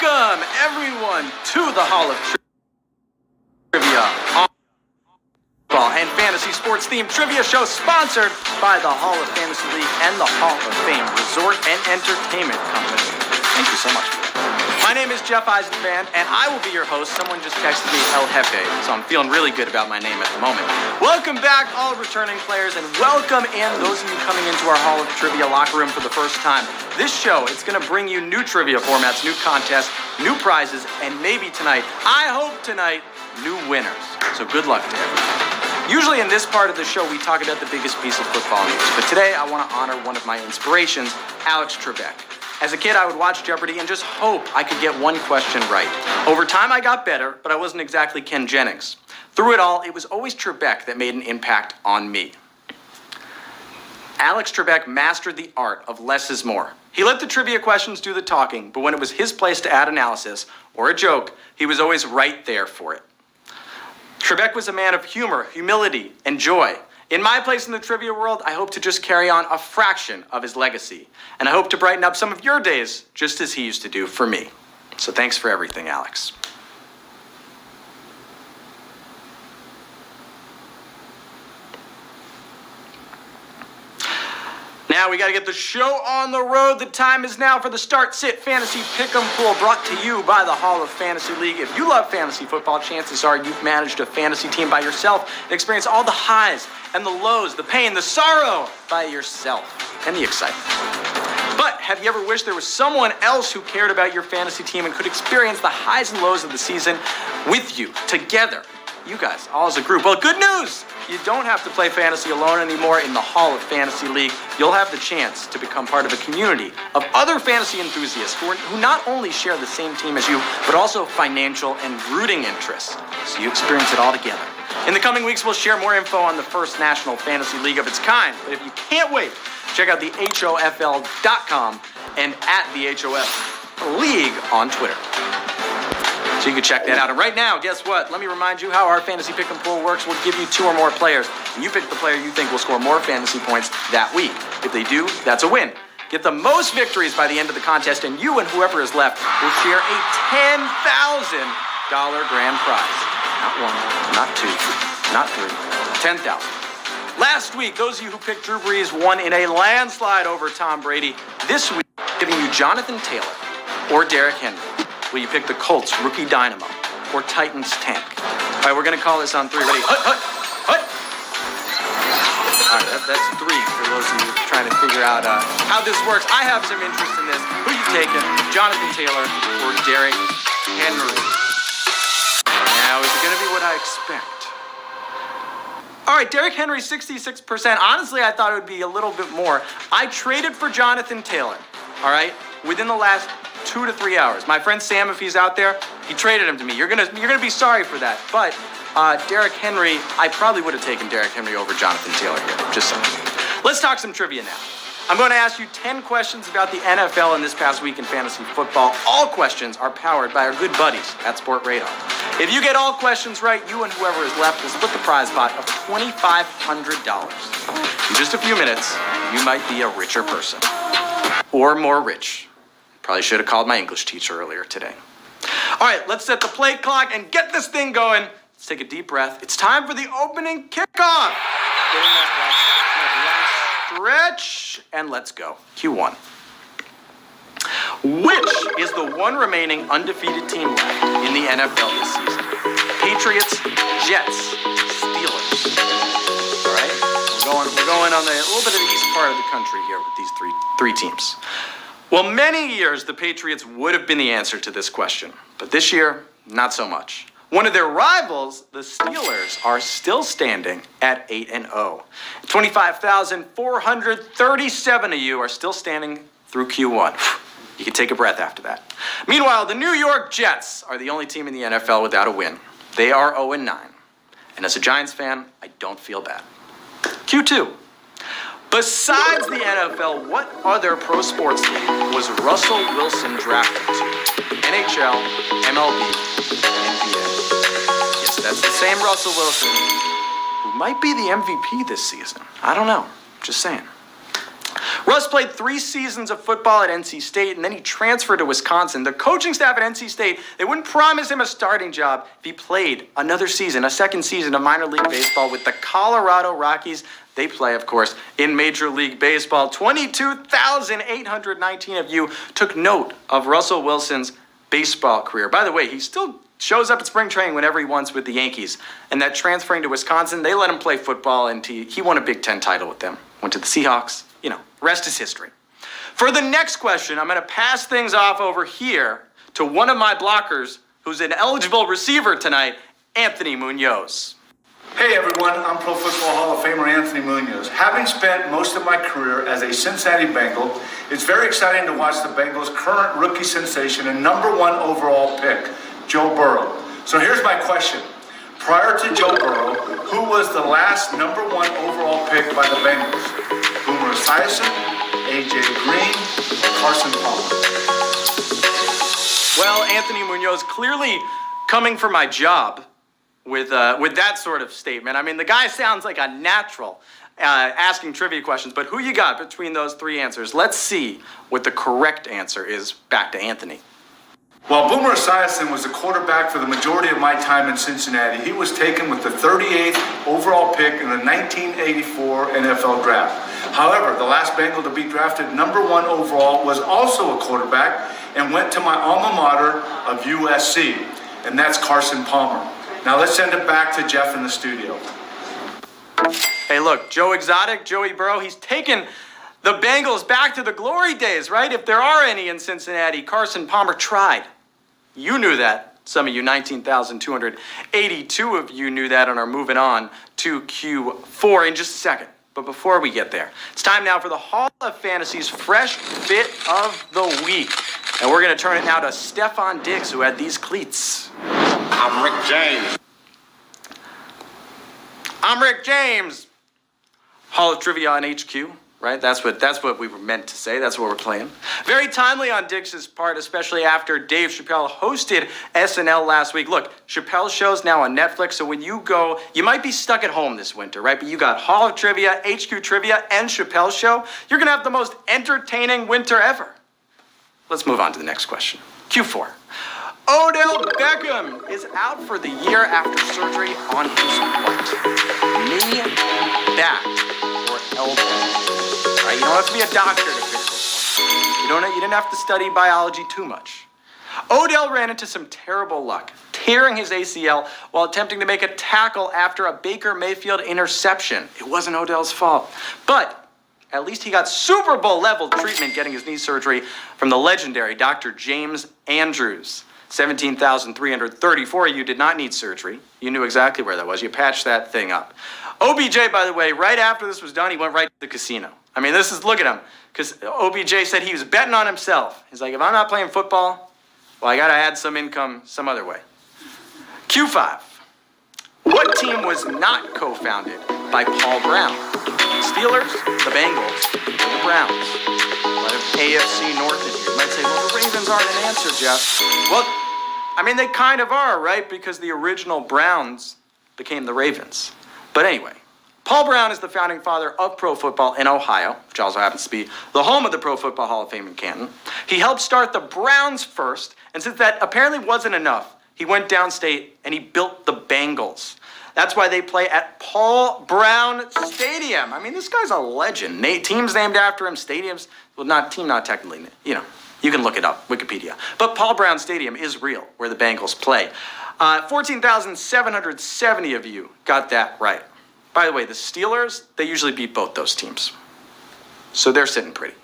Welcome, everyone, to the Hall of Trivia and Fantasy Sports themed trivia show sponsored by the Hall of Fantasy League and the Hall of Fame Resort and Entertainment Company. Thank you so much for that. My name is Jeff Eisenband, and I will be your host. Someone just texted me El Jefe, so I'm feeling really good about my name at the moment. Welcome back, all returning players, and welcome in those of you coming into our Hall of Trivia locker room for the first time. This show, it's going to bring you new trivia formats, new contests, new prizes, and maybe tonight, I hope tonight, new winners. So good luck to everyone. Usually in this part of the show, we talk about the biggest piece of football news, but today I want to honor one of my inspirations, Alex Trebek. As a kid, I would watch Jeopardy and just hope I could get one question right. Over time, I got better, but I wasn't exactly Ken Jennings. Through it all, it was always Trebek that made an impact on me. Alex Trebek mastered the art of less is more. He let the trivia questions do the talking, but when it was his place to add analysis or a joke, he was always right there for it. Trebek was a man of humor, humility, and joy. In my place in the trivia world, I hope to just carry on a fraction of his legacy, and I hope to brighten up some of your days just as he used to do for me. So thanks for everything, Alex. Now we got to get the show on the road. The time is now for the Start Sit Fantasy Pick'em Pool, brought to you by the Hall of Fantasy League. If you love fantasy football, chances are you've managed a fantasy team by yourself and experienced all the highs and the lows, the pain, the sorrow by yourself, and the excitement. But have you ever wished there was someone else who cared about your fantasy team and could experience the highs and lows of the season with you, together? You guys, all as a group. Well, good news! You don't have to play fantasy alone anymore in the Hall of Fantasy League. You'll have the chance to become part of a community of other fantasy enthusiasts who not only share the same team as you, but also financial and rooting interests. So you experience it all together. In the coming weeks, we'll share more info on the first National Fantasy League of its kind. But if you can't wait, check out the HOFL.com and at the HOF League on Twitter. So you can check that out. And right now, guess what? Let me remind you how our fantasy pick and pool works. We'll give you 2 or more players, and you pick the player you think will score more fantasy points that week. If they do, that's a win. Get the most victories by the end of the contest, and you and whoever is left will share a $10,000 grand prize. Not 1, not 2, not 3, 10,000. Last week, those of you who picked Drew Brees won in a landslide over Tom Brady. This week, giving you Jonathan Taylor or Derrick Henry. Will you pick the Colts rookie dynamo or Titans tank? All right, we're going to call this on 3. Ready? Hut, hut, hut. All right, that's 3 for those of you trying to figure out how this works. I have some interest in this. Who you taking, Jonathan Taylor or Derrick Henry? Now, is it going to be what I expect? All right, Derrick Henry, 66%. Honestly, I thought it would be a little bit more. I traded for Jonathan Taylor, all right, within the last 2 to 3 hours. My friend Sam, if he's out there, he traded him to me. You're gonna be sorry for that. But Derrick Henry, I probably would have taken Derrick Henry over Jonathan Taylor here. Just saying. Let's talk some trivia now. I'm going to ask you 10 questions about the NFL in this past week in fantasy football. All questions are powered by our good buddies at Sport Radar. If you get all questions right, you and whoever is left will split the prize pot of $2,500. In just a few minutes, you might be a richer person. Or more rich. Probably should have called my English teacher earlier today. All right, let's set the play clock and get this thing going. Let's take a deep breath. It's time for the opening kickoff. Getting that stretch, and let's go. Q1. Which is the one remaining undefeated team left in the NFL this season? Patriots, Jets, Steelers. All right, we're going on a little bit of the east part of the country here with these three teams. Well, many years the Patriots would have been the answer to this question, but this year, not so much. One of their rivals, the Steelers, are still standing at 8-0. 25,437 of you are still standing through Q1. You can take a breath after that. Meanwhile, the New York Jets are the only team in the NFL without a win. They are 0-9. And as a Giants fan, I don't feel bad. Q2. Besides the NFL, what other pro sports league was Russell Wilson drafted to? NHL, MLB, NBA. Yes, that's the same Russell Wilson who might be the MVP this season. I don't know. Just saying. Russ played 3 seasons of football at NC State, and then he transferred to Wisconsin. The coaching staff at NC State, they wouldn't promise him a starting job if he played another season, a second season of minor league baseball with the Colorado Rockies. They play, of course, in Major League Baseball. 22,819 of you took note of Russell Wilson's baseball career. By the way, he still shows up at spring training whenever he wants with the Yankees. And that transferring to Wisconsin, they let him play football, and he won a Big Ten title with them. Went to the Seahawks. You know, rest is history. For the next question, I'm going to pass things off over here to one of my blockers who's an eligible receiver tonight, Anthony Munoz. Hey everyone, I'm Pro Football Hall of Famer Anthony Munoz. Having spent most of my career as a Cincinnati Bengal, it's very exciting to watch the Bengals' current rookie sensation and #1 overall pick, Joe Burrow. So here's my question. Prior to Joe Burrow, who was the last #1 overall pick by the Bengals? Boomer Esiason, A.J. Green, or Carson Palmer? Well, Anthony Munoz clearly coming for my job with that sort of statement. I mean, the guy sounds like a natural asking trivia questions, but who you got between those 3 answers? Let's see what the correct answer is. Back to Anthony. While Boomer Esiason was the quarterback for the majority of my time in Cincinnati, he was taken with the 38th overall pick in the 1984 NFL Draft. However, the last Bengal to be drafted #1 overall was also a quarterback and went to my alma mater of USC, and that's Carson Palmer. Now let's send it back to Jeff in the studio. Hey, look, Joe Exotic, Joey Burrow, he's taken the Bengals back to the glory days, right? If there are any in Cincinnati, Carson Palmer tried. You knew that. Some of you, 19,282 of you knew that and are moving on to Q4 in just a second. But before we get there, it's time now for the Hall of Fantasy's Fresh Fit of the Week. And we're going to turn it now to Stefon Diggs, who had these cleats. I'm Rick James. I'm Rick James. Hall of Trivia on HQ, right? That's what we were meant to say. That's what we're playing. Very timely on Diggs' part, especially after Dave Chappelle hosted SNL last week. Look, Chappelle's show's now on Netflix, so when you go, you might be stuck at home this winter, right? But you got Hall of Trivia, HQ Trivia, and Chappelle's show. You're going to have the most entertaining winter ever. Let's move on to the next question. Q4. Odell Beckham is out for the year after surgery on his what? Knee, back, or elbow. All right, you don't have to be a doctor to figure this one. You didn't have to study biology too much. Odell ran into some terrible luck, tearing his ACL while attempting to make a tackle after a Baker Mayfield interception. It wasn't Odell's fault, but at least he got Super Bowl level treatment getting his knee surgery from the legendary Dr. James Andrews. 17,334 of you did not need surgery. You knew exactly where that was. You patched that thing up. OBJ, by the way, right after this was done, he went right to the casino. I mean, look at him. Because OBJ said he was betting on himself. He's like, if I'm not playing football, well, I got to add some income some other way. Q5. What team was not co-founded by Paul Brown? The Steelers, the Bengals, or the Browns? A lot of AFC North in here. You might say, well, the Ravens aren't an answer, Jeff. Well, I mean, they kind of are, right? Because the original Browns became the Ravens. But anyway, Paul Brown is the founding father of pro football in Ohio, which also happens to be the home of the Pro Football Hall of Fame in Canton. He helped start the Browns first, and since that apparently wasn't enough, he went downstate and he built the Bengals. That's why they play at Paul Brown Stadium. I mean, this guy's a legend. Teams named after him, stadiums, well, not technically, you know. You can look it up, Wikipedia. But Paul Brown Stadium is real, where the Bengals play. 14,770 of you got that right. By the way, the Steelers, they usually beat both those teams. So they're sitting pretty.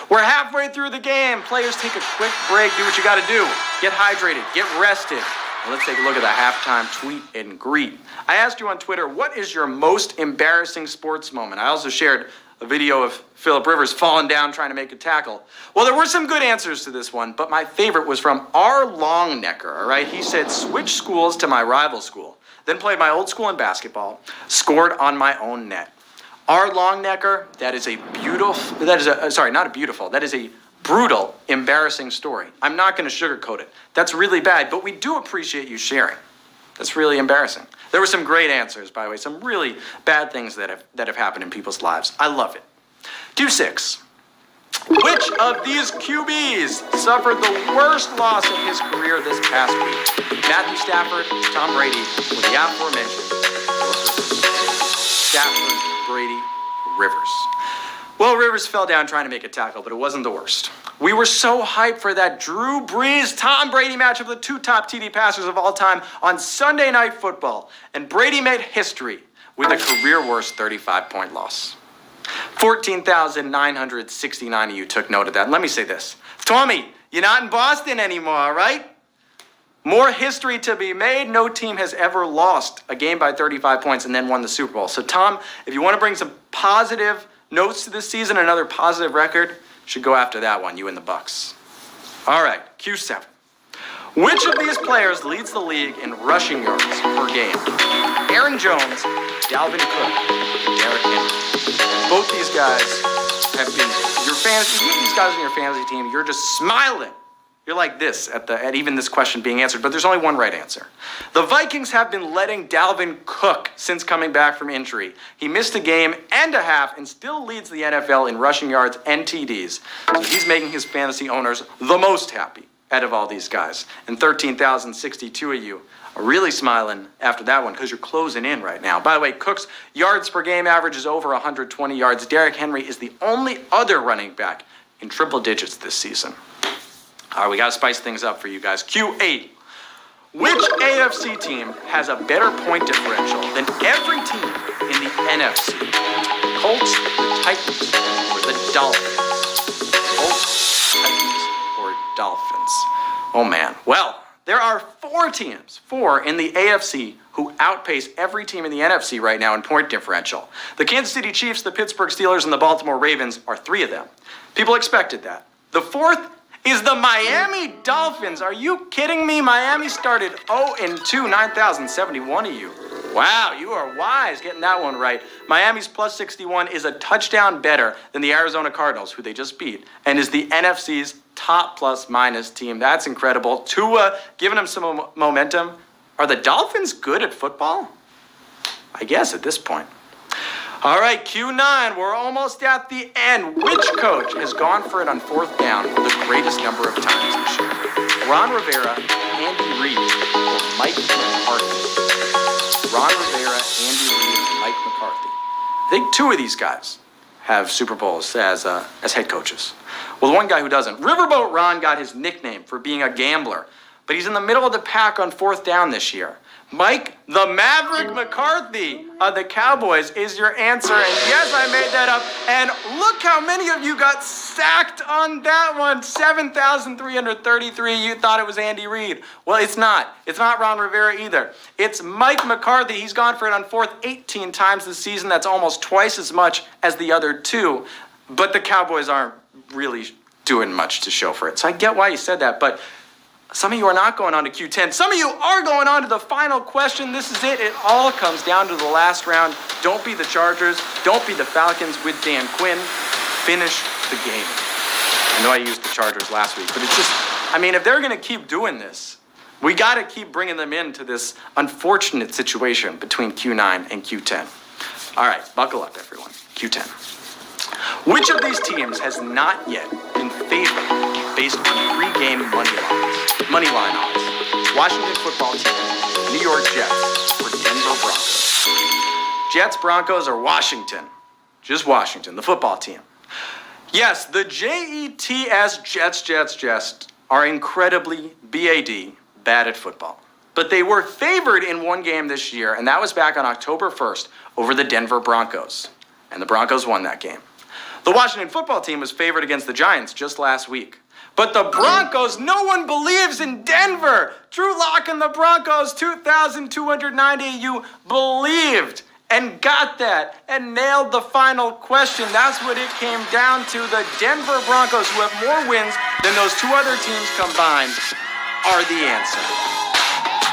We're halfway through the game. Players, take a quick break. Do what you got to do. Get hydrated. Get rested. And let's take a look at the halftime tweet and greet. I asked you on Twitter, what is your most embarrassing sports moment? I also shared a video of Phillip Rivers falling down trying to make a tackle. Well, there were some good answers to this one, but my favorite was from R. Longnecker, all right? He said, switch schools to my rival school, then played my old school in basketball, scored on my own net. R. Longnecker, that is a brutal, embarrassing story. I'm not going to sugarcoat it. That's really bad, but we do appreciate you sharing. That's really embarrassing. There were some great answers, by the way, some really bad things that have happened in people's lives. I love it. Q6. Which of these QBs suffered the worst loss of his career this past week? Matthew Stafford, Tom Brady, or the aforementioned Stafford, Brady, Rivers. Well, Rivers fell down trying to make a tackle, but it wasn't the worst. We were so hyped for that Drew Brees, Tom Brady matchup, the two top TD passers of all time on Sunday Night Football. And Brady made history with a career-worst 35-point loss. 14,969 of you took note of that. And let me say this. Tommy, you're not in Boston anymore, all right? More history to be made. No team has ever lost a game by 35 points and then won the Super Bowl. So, Tom, if you want to bring some positive notes to this season, another positive record, should go after that one, you and the Bucks. All right, Q7. Which of these players leads the league in rushing yards per game? Aaron Jones, Dalvin Cook, Derrick Henry. Both these guys have been your fantasy. You have these guys on your fantasy team, you're just smiling. You're like this at even this question being answered, but there's only one right answer. The Vikings have been letting Dalvin cook since coming back from injury. He missed a game and a half and still leads the NFL in rushing yards and TDs. So he's making his fantasy owners the most happy out of all these guys. And 13,062 of you are really smiling after that one because you're closing in right now. By the way, Cook's yards per game average is over 120 yards. Derrick Henry is the only other running back in triple digits this season. All right, we got to spice things up for you guys. Q8. Which AFC team has a better point differential than every team in the NFC? Colts, the Titans, or the Dolphins? Colts, Titans, or Dolphins? Oh, man. Well, there are four in the AFC who outpace every team in the NFC right now in point differential. The Kansas City Chiefs, the Pittsburgh Steelers, and the Baltimore Ravens are three of them. People expected that. The fourth is the Miami Dolphins. Are you kidding me? Miami started 0-2, 9,071 of you. Wow, you are wise getting that one right. Miami's plus 61 is a touchdown better than the Arizona Cardinals, who they just beat, and is the NFC's top plus-minus team. That's incredible. Tua giving them some momentum. Are the Dolphins good at football? I guess at this point. All right, Q9, we're almost at the end. Which coach has gone for it on fourth down the greatest number of times this year? Ron Rivera, Andy Reid, or Mike McCarthy? Ron Rivera, Andy Reid, and Mike McCarthy. I think two of these guys have Super Bowls as head coaches. Well, the one guy who doesn't. Riverboat Ron got his nickname for being a gambler, but he's in the middle of the pack on fourth down this year. Mike, the Maverick McCarthy of the Cowboys is your answer. And yes, I made that up. And look how many of you got sacked on that one. 7,333. You thought it was Andy Reid. Well, it's not. It's not Ron Rivera either. It's Mike McCarthy. He's gone for it on fourth 18 times this season. That's almost twice as much as the other two. But the Cowboys aren't really doing much to show for it. So I get why you said that. But some of you are not going on to Q10. Some of you are going on to the final question. This is it. It all comes down to the last round. Don't be the Chargers. Don't be the Falcons with Dan Quinn. Finish the game. I know I used the Chargers last week, but it's just, I mean, if they're going to keep doing this, we got to keep bringing them into this unfortunate situation between Q9 and Q10. All right, buckle up, everyone. Q10. Which of these teams has not yet been favored based on pre-game money line odds? Washington football team, New York Jets, or Denver Broncos? Jets, Broncos, or Washington? Just Washington, the football team. Yes, the Jets, Jets are incredibly bad at football. But they were favored in one game this year, and that was back on October 1st over the Denver Broncos. And the Broncos won that game. The Washington football team was favored against the Giants just last week. But the Broncos, no one believes in Denver. Drew Lock and the Broncos, 2,290. You believed and got that and nailed the final question. That's what it came down to. The Denver Broncos, who have more wins than those two other teams combined, are the answer.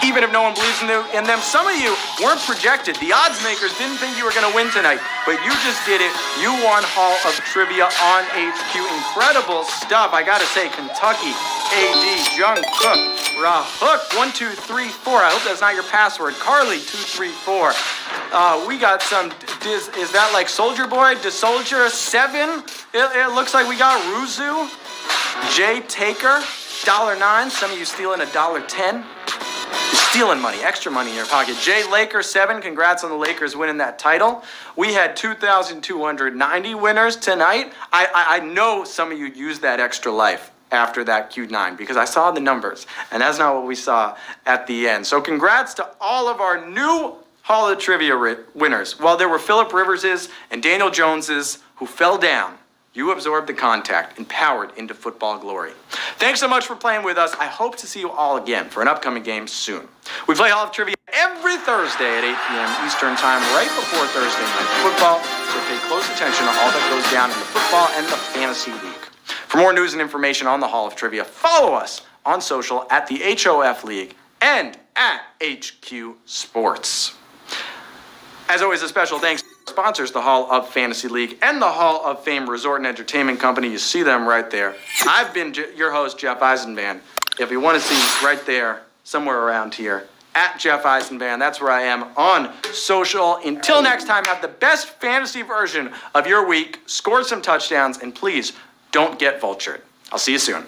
even if no one believes in them. Some of you weren't projected. The odds makers didn't think you were going to win tonight, but you just did it. You won Hall of Trivia on HQ. Incredible stuff. I got to say, Kentucky, AD, Jung Cook, Hook, 1, 2, 3, 4. I hope that's not your password. Carly, 2, 3, 4. We got some, is that like Soldier Boy? DeSoldier, 7. It looks like we got Ruzu. Jay Taker, $1.09. Some of you stealing $1.10. You're stealing money, extra money in your pocket. Jay Laker, 7. Congrats on the Lakers winning that title. We had 2,290 winners tonight. I know some of you used that extra life after that Q9 because I saw the numbers, and that's not what we saw at the end. So congrats to all of our new Hall of Trivia winners. While there were Phillip Riverses and Daniel Joneses who fell down, you absorbed the contact and powered into football glory. Thanks so much for playing with us. I hope to see you all again for an upcoming game soon. We play Hall of Trivia every Thursday at 8 p.m. Eastern Time, right before Thursday Night Football, so pay close attention to all that goes down in the football and the fantasy league. For more news and information on the Hall of Trivia, follow us on social at the HOF League and at HQ Sports. As always, a special thanks to our sponsors, the Hall of Fantasy League and the Hall of Fame Resort and Entertainment Company. You see them right there. I've been your host, Jeff Eisenband. If you want to see me right there, somewhere around here, at Jeff Eisenband, that's where I am on social. Until next time, have the best fantasy version of your week, score some touchdowns, and please don't get vultured. I'll see you soon.